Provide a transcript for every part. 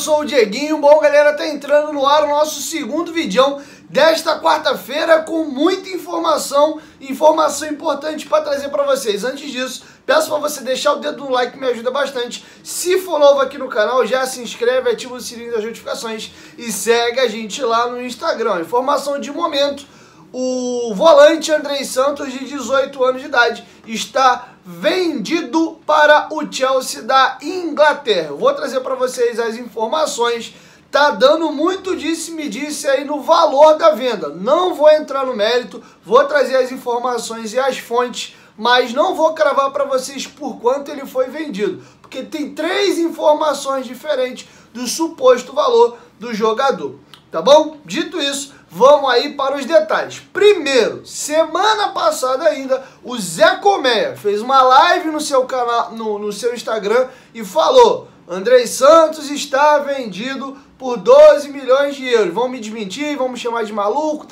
sou o Dieguinho. Bom, galera, tá entrando no ar o nosso segundo vídeo desta quarta-feira com muita informação importante para trazer para vocês. Antes disso, peço para você deixar o dedo no like, que me ajuda bastante. Se for novo aqui no canal, já se inscreve, ativa o sininho das notificações e segue a gente lá no Instagram. Informação de momento: o volante Andrei Santos, de 18 anos de idade, está vendido para o Chelsea da Inglaterra. Eu vou trazer para vocês as informações. Tá dando muito disse-me-disse aí no valor da venda. Não vou entrar no mérito, vou trazer as informações e as fontes, mas não vou cravar para vocês por quanto ele foi vendido, porque tem 3 informações diferentes do suposto valor do jogador, tá bom? Dito isso, vamos aí para os detalhes. Primeiro, semana passada ainda, o Zé Colmeia fez uma live no seu canal, no seu Instagram, e falou: Andrei Santos está vendido por 12 milhões de euros. Vão me desmentir, vão me chamar de maluco,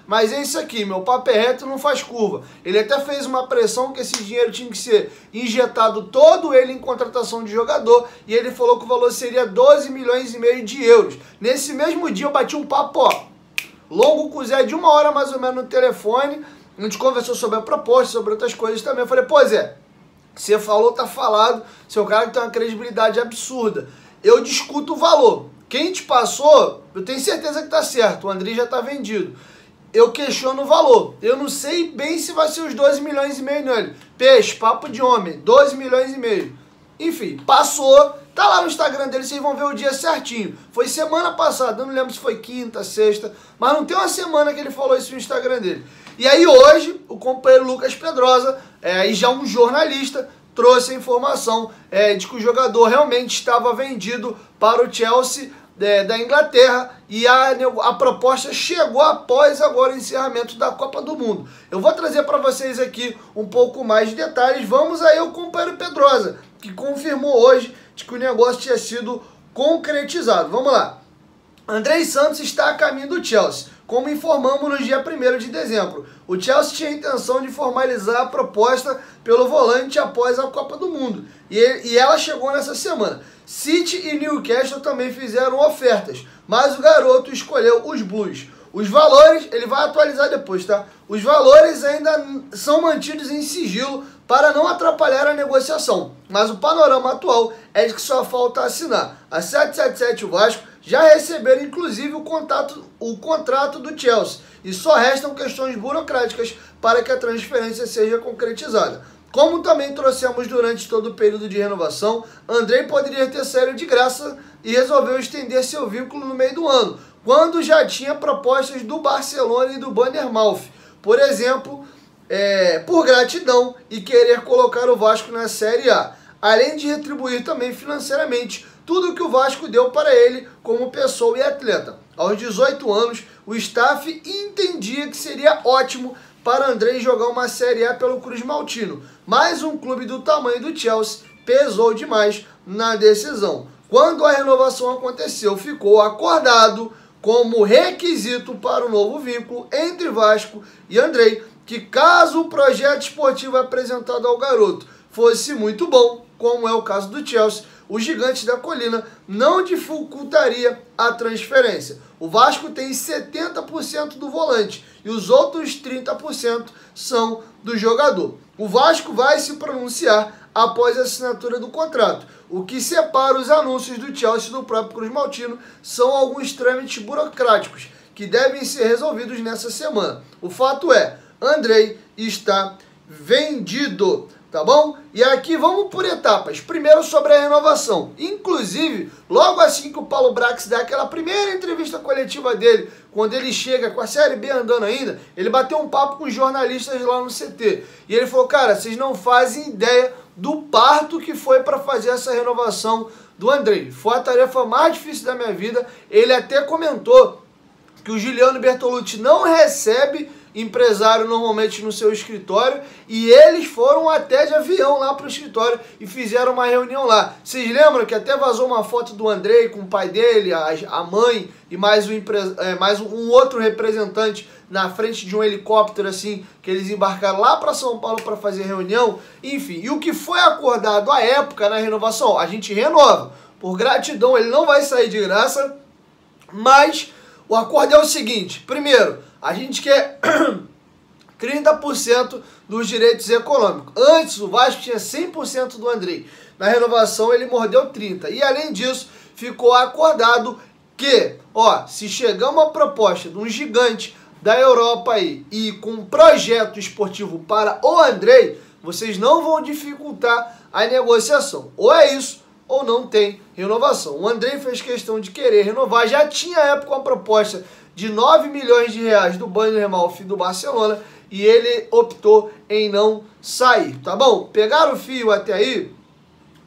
mas é isso aqui, meu papo é reto, não faz curva. Ele até fez uma pressão que esse dinheiro tinha que ser injetado todo ele em contratação de jogador, e ele falou que o valor seria 12 milhões e meio de euros. Nesse mesmo dia eu bati um papo, longo com o Zé, de 1 hora mais ou menos no telefone. A gente conversou sobre a proposta, sobre outras coisas também. Eu falei: pô, Zé, você falou, tá falado, seu cara tem uma credibilidade absurda. Eu discuto o valor. Quem te passou, eu tenho certeza que tá certo, o Andrei já tá vendido. Eu questiono o valor. Eu não sei bem se vai ser os 12 milhões e meio nele. Peixe, papo de homem, 12 milhões e meio. Enfim, passou, tá lá no Instagram dele, vocês vão ver o dia certinho. Foi semana passada, eu não lembro se foi quinta, sexta, mas não tem uma semana que ele falou isso no Instagram dele. E aí hoje, o companheiro Lucas Pedrosa, aí já um jornalista, trouxe a informação de que o jogador realmente estava vendido para o Chelsea da Inglaterra, e a proposta chegou após agora o encerramento da Copa do Mundo. Eu vou trazer para vocês aqui um pouco mais de detalhes. Vamos aí ao companheiro Pedrosa, que confirmou hoje de que o negócio tinha sido concretizado. Vamos lá. Andrei Santos está a caminho do Chelsea, como informamos no dia 1º de dezembro. O Chelsea tinha a intenção de formalizar a proposta pelo volante após a Copa do Mundo, e ela chegou nessa semana. City e Newcastle também fizeram ofertas, mas o garoto escolheu os Blues. Os valores, ele vai atualizar depois, tá? Os valores ainda são mantidos em sigilo para não atrapalhar a negociação, mas o panorama atual é de que só falta assinar. A 777 e o Vasco já receberam inclusive o contrato do Chelsea, e só restam questões burocráticas para que a transferência seja concretizada. Como também trouxemos durante todo o período de renovação, Andrei poderia ter saído de graça e resolveu estender seu vínculo no meio do ano, quando já tinha propostas do Barcelona e do Bournemouth, por exemplo, por gratidão e querer colocar o Vasco na Série A, além de retribuir também financeiramente tudo que o Vasco deu para ele como pessoa e atleta. Aos 18 anos, o staff entendia que seria ótimo para Andrei jogar uma Série A pelo Cruz Maltino, mas um clube do tamanho do Chelsea pesou demais na decisão. Quando a renovação aconteceu, ficou acordado como requisito para o novo vínculo entre Vasco e Andrei, que caso o projeto esportivo apresentado ao garoto fosse muito bom, como é o caso do Chelsea, o Gigante da Colina não dificultaria a transferência. O Vasco tem 70% do volante e os outros 30% são do jogador. O Vasco vai se pronunciar após a assinatura do contrato. O que separa os anúncios do Chelsea do próprio Cruz Maltino são alguns trâmites burocráticos que devem ser resolvidos nessa semana. O fato é, Andrei está vendido, tá bom? E aqui vamos por etapas. Primeiro, sobre a renovação. Inclusive, logo assim que o Paulo Brax dá aquela primeira entrevista coletiva dele, quando ele chega com a Série B andando ainda, ele bateu um papo com os jornalistas lá no CT. E ele falou: cara, vocês não fazem ideia do parto que foi para fazer essa renovação do Andrei. Foi a tarefa mais difícil da minha vida. Ele até comentou que o Giuliano Bertolucci não recebe empresário normalmente no seu escritório, e eles foram até de avião lá para o escritório e fizeram uma reunião lá. Vocês lembram que até vazou uma foto do Andrei com o pai dele, a mãe e mais um outro representante na frente de um helicóptero, assim, que eles embarcaram lá para São Paulo para fazer reunião? Enfim, e o que foi acordado à época na renovação? A gente renova. por gratidão, ele não vai sair de graça, mas o acordo é o seguinte: primeiro, a gente quer 30% dos direitos econômicos. Antes, o Vasco tinha 100% do Andrei. Na renovação, ele mordeu 30%. E, além disso, ficou acordado que, se chegar uma proposta de um gigante da Europa aí e com um projeto esportivo para o Andrei, vocês não vão dificultar a negociação. Ou é isso, ou não tem renovação. O Andrei fez questão de querer renovar. Já tinha, à época, uma proposta de 9 milhões de reais do Bournemouth e do Barcelona, e ele optou em não sair, tá bom? Pegaram o fio até aí?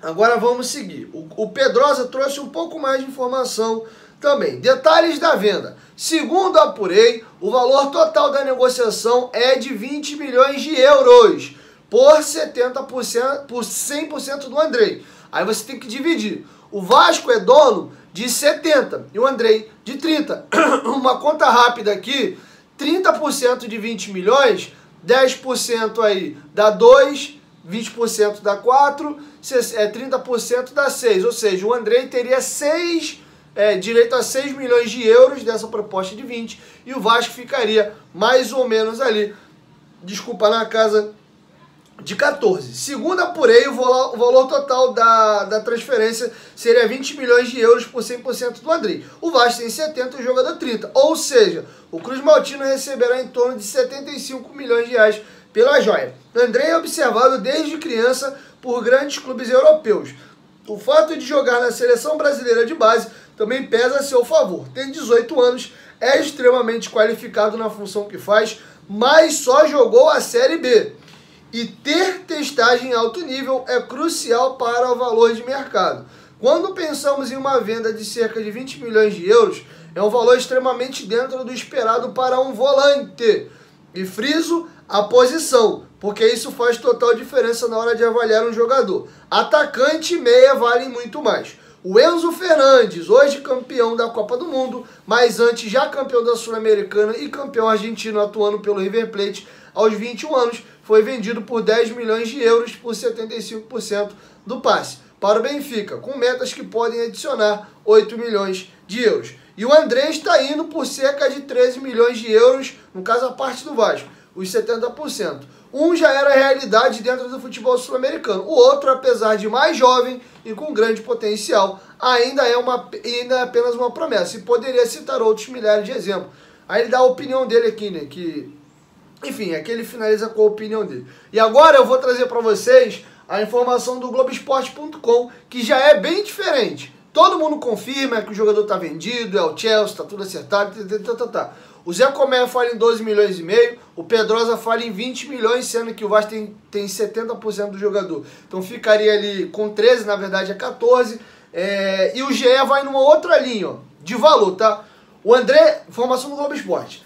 Agora vamos seguir. O Pedrosa trouxe um pouco mais de informação também. Detalhes da venda. Segundo apurei, o valor total da negociação é de 20 milhões de euros por 70%, por 100% do Andrei. Aí você tem que dividir. O Vasco é dono de 70% e o Andrei de 30%. Uma conta rápida aqui: 30% de 20 milhões, 10% aí dá 2, 20% dá 4, 30% dá 6. Ou seja, o Andrei teria direito a 6 milhões de euros dessa proposta de 20, e o Vasco ficaria mais ou menos ali, na casa de 14. Segundo apurei, o valor total da transferência seria 20 milhões de euros por 100% do Andrei. O Vasco tem 70% e o jogador 30%. Ou seja, o Cruz Maltino receberá em torno de 75 milhões de reais pela joia. Andrei é observado desde criança por grandes clubes europeus. O fato de jogar na seleção brasileira de base também pesa a seu favor. Tem 18 anos, é extremamente qualificado na função que faz, mas só jogou a Série B. E ter testagem em alto nível é crucial para o valor de mercado. Quando pensamos em uma venda de cerca de 20 milhões de euros, é um valor extremamente dentro do esperado para um volante. E friso a posição, porque isso faz total diferença na hora de avaliar um jogador. Atacante e meia valem muito mais. O Enzo Fernandes, hoje campeão da Copa do Mundo, mas antes já campeão da Sul-Americana e campeão argentino atuando pelo River Plate aos 21 anos, foi vendido por 10 milhões de euros por 75% do passe para o Benfica, com metas que podem adicionar 8 milhões de euros. E o André está indo por cerca de 13 milhões de euros, no caso a parte do Vasco, os 70%. Um já era realidade dentro do futebol sul-americano. O outro, apesar de mais jovem e com grande potencial, ainda é apenas uma promessa. E poderia citar outros milhares de exemplos. Aí ele dá a opinião dele aqui, né? Enfim, aqui ele finaliza com a opinião dele. E agora eu vou trazer para vocês a informação do Globoesporte.com, que já é bem diferente. Todo mundo confirma que o jogador está vendido, é o Chelsea, está tudo acertado, O Zé Comé fala em 12 milhões e meio, o Pedrosa fala em 20 milhões, sendo que o Vasco tem 70% do jogador. Então ficaria ali com 13, na verdade é 14. E o GE vai numa outra linha, ó, de valor, tá? O André, informação do Globo Esporte.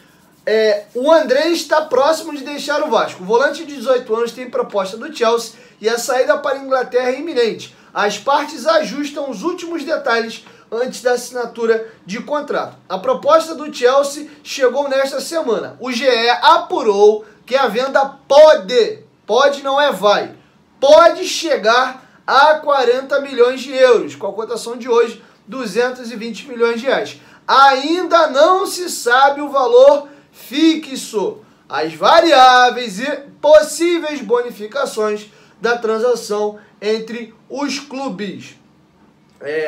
O André está próximo de deixar o Vasco. O volante de 18 anos tem proposta do Chelsea e a saída para a Inglaterra é iminente. As partes ajustam os últimos detalhes antes da assinatura de contrato. A proposta do Chelsea chegou nesta semana. O GE apurou que a venda pode não é vai, pode chegar a 40 milhões de euros, com a cotação de hoje, 220 milhões de reais. Ainda não se sabe o valor fixo, as variáveis e possíveis bonificações da transação entre os clubes.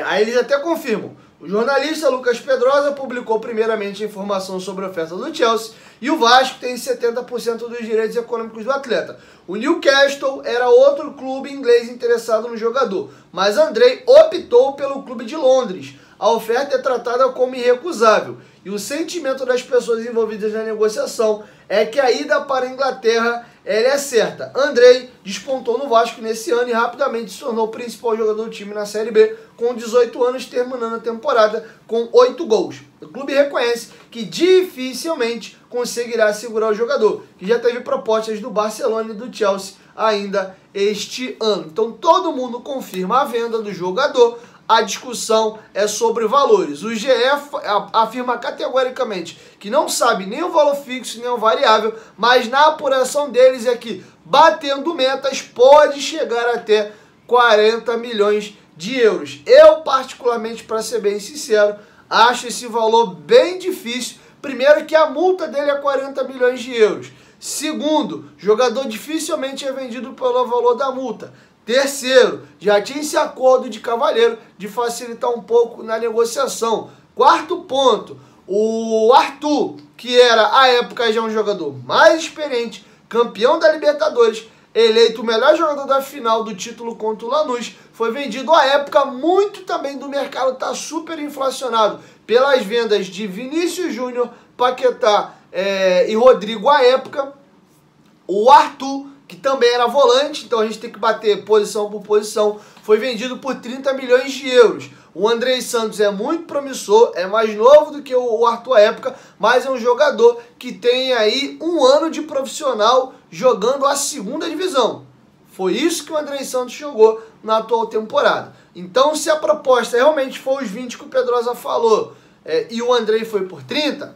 Aí eles até confirmam. O jornalista Lucas Pedrosa publicou primeiramente a informação sobre a oferta do Chelsea e o Vasco tem 70% dos direitos econômicos do atleta. O Newcastle era outro clube inglês interessado no jogador, mas Andrei optou pelo clube de Londres. A oferta é tratada como irrecusável e o sentimento das pessoas envolvidas na negociação é que a ida para a Inglaterra ela é certa. Andrei despontou no Vasco nesse ano e rapidamente se tornou o principal jogador do time na Série B, com 18 anos, terminando a temporada com 8 gols. O clube reconhece que dificilmente conseguirá segurar o jogador, que já teve propostas do Barcelona e do Chelsea ainda este ano. Então todo mundo confirma a venda do jogador. A discussão é sobre valores. O GE afirma categoricamente que não sabe nem o valor fixo nem o variável, mas na apuração deles é que, batendo metas, pode chegar até 40 milhões de euros. Eu, particularmente, para ser bem sincero, acho esse valor bem difícil. Primeiro que a multa dele é 40 milhões de euros. Segundo, jogador dificilmente é vendido pelo valor da multa. Terceiro, já tinha esse acordo de cavalheiro de facilitar um pouco na negociação. Quarto ponto, o Arthur, que era à época já um jogador mais experiente, campeão da Libertadores, eleito o melhor jogador da final do título contra o Lanús, foi vendido à época muito também do mercado, está super inflacionado pelas vendas de Vinícius Júnior, Paquetá e Rodrigo à época. O Arthur, que também era volante, então a gente tem que bater posição por posição, foi vendido por 30 milhões de euros. O Andrei Santos é muito promissor, é mais novo do que o Arthur à época, mas é um jogador que tem aí um ano de profissional jogando a segunda divisão. Foi isso que o Andrei Santos jogou na atual temporada. Então, se a proposta realmente for os 20 que o Pedrosa falou e o Andrei foi por 30,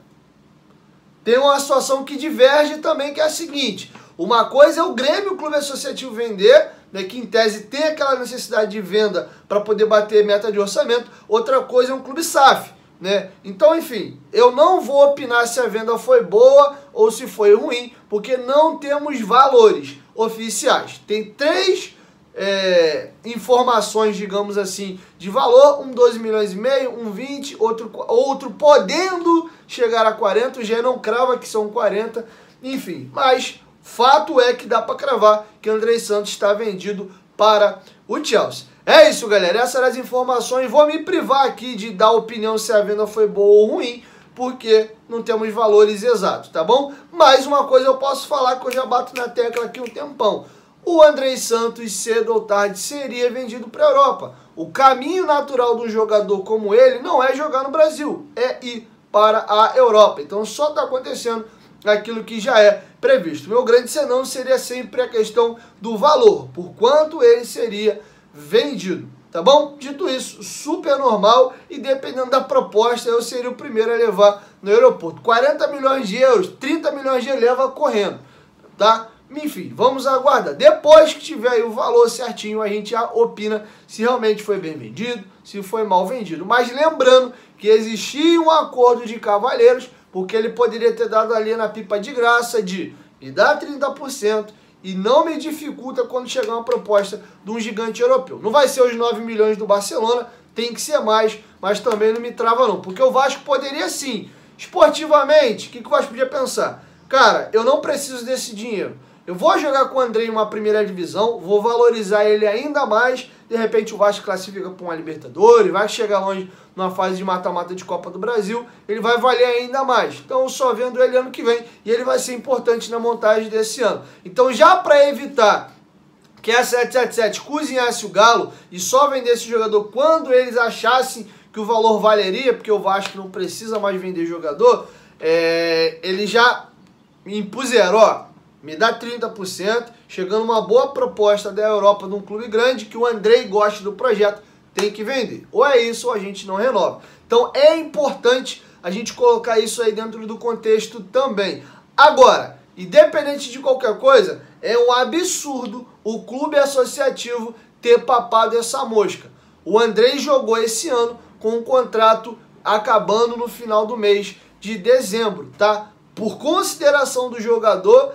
tem uma situação que diverge também, que é a seguinte: uma coisa é o Grêmio, o clube associativo, vender, né, que em tese tem aquela necessidade de venda para poder bater meta de orçamento. Outra coisa é um clube SAF, né? Então, enfim, eu não vou opinar se a venda foi boa ou se foi ruim, porque não temos valores oficiais. Tem três informações, digamos assim, de valor: um 12 milhões e meio, um 20, outro podendo chegar a 40, já não crava que são 40, enfim, mas fato é que dá para cravar que Andrei Santos está vendido para o Chelsea. É isso, galera, essas eram as informações. Vou me privar aqui de dar opinião se a venda foi boa ou ruim, porque não temos valores exatos, tá bom? Mas uma coisa eu posso falar, que eu já bato na tecla aqui um tempão: o Andrei Santos, cedo ou tarde, seria vendido para a Europa. O caminho natural de um jogador como ele não é jogar no Brasil, é ir para a Europa. Então só está acontecendo aquilo que já é previsto. Meu grande senão seria sempre a questão do valor, por quanto ele seria vendido, tá bom? Dito isso, super normal, e dependendo da proposta, eu seria o primeiro a levar no aeroporto. 40 milhões de euros, 30 milhões de euros leva correndo, tá? Enfim, vamos aguardar. Depois que tiver aí o valor certinho, a gente já opina se realmente foi bem vendido, se foi mal vendido. Mas lembrando que existia um acordo de cavalheiros, porque ele poderia ter dado ali na pipa de graça de me dá 30% e não me dificulta quando chegar uma proposta de um gigante europeu. Não vai ser os 9 milhões do Barcelona, tem que ser mais, mas também não me trava não, porque o Vasco poderia sim. Esportivamente, o que o Vasco podia pensar? Cara, eu não preciso desse dinheiro. Eu vou jogar com o Andrei em uma primeira divisão, vou valorizar ele ainda mais. De repente o Vasco classifica para uma Libertadores, vai chegar longe numa fase de mata-mata de Copa do Brasil, ele vai valer ainda mais. Então eu só vendo ele ano que vem e ele vai ser importante na montagem desse ano. Então, já para evitar que a 777 cozinhasse o galo e só vendesse o jogador quando eles achassem que o valor valeria, porque o Vasco não precisa mais vender jogador, eles já impuseram, ó, me dá 30%, chegando uma boa proposta da Europa de um clube grande, que o Andrei goste do projeto, tem que vender. Ou é isso ou a gente não renova. Então é importante a gente colocar isso aí dentro do contexto também. Agora, independente de qualquer coisa, é um absurdo o clube associativo ter papado essa mosca. O Andrei jogou esse ano com um contrato acabando no final do mês de dezembro, tá? Por consideração do jogador,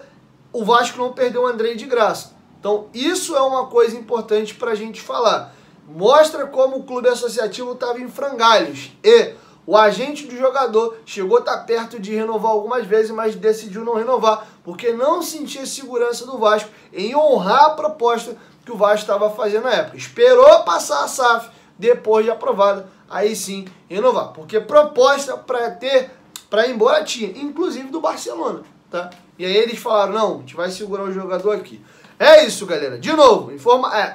o Vasco não perdeu o Andrei de graça. Então isso é uma coisa importante para a gente falar. Mostra como o clube associativo estava em frangalhos. E o agente do jogador chegou a estar perto de renovar algumas vezes, mas decidiu não renovar, porque não sentia segurança do Vasco em honrar a proposta que o Vasco estava fazendo na época. Esperou passar a SAF, depois de aprovada, aí sim renovar. Porque proposta para ir embora tinha, inclusive do Barcelona, tá? E aí eles falaram: não, a gente vai segurar o jogador aqui. É isso, galera. De novo,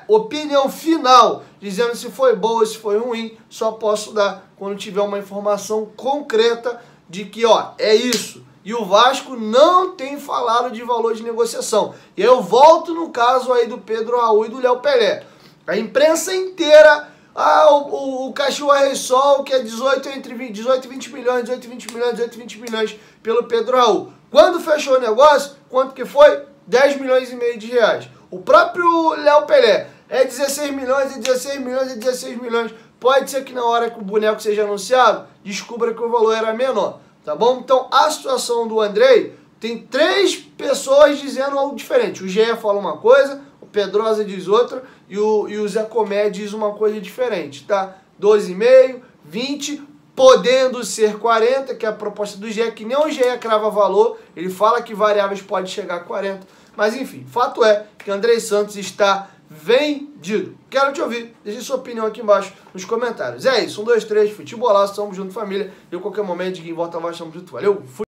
opinião final, dizendo se foi boa ou se foi ruim, só posso dar quando tiver uma informação concreta de que, ó, é isso. E o Vasco não tem falado de valor de negociação. E eu volto no caso aí do Pedro Raul e do Léo Pelé. A imprensa inteira, o Cachorro Rei-Sol, que é 18 e 20 milhões, 18 e 20 milhões, 18 e 20 milhões pelo Pedro Raul. Quando fechou o negócio, quanto que foi? 10 milhões e meio de reais. O próprio Léo Pelé: É 16 milhões, é 16 milhões, é 16 milhões. Pode ser que na hora que o boneco seja anunciado, descubra que o valor era menor, tá bom? Então, a situação do Andrei, tem 3 pessoas dizendo algo diferente. O GE fala uma coisa, o Pedrosa diz outra e o Zé Comé diz uma coisa diferente, tá? 12,5, 20, podendo ser 40, que é a proposta do GE, que nem o GE crava valor, ele fala que variáveis pode chegar a 40, mas enfim, fato é que Andrei Santos está vendido. Quero te ouvir, deixe sua opinião aqui embaixo nos comentários. É isso, 1, 2, 3, futebolaço, tamo junto família, e a qualquer momento, de quem volta abaixo, tamo junto, valeu, fui!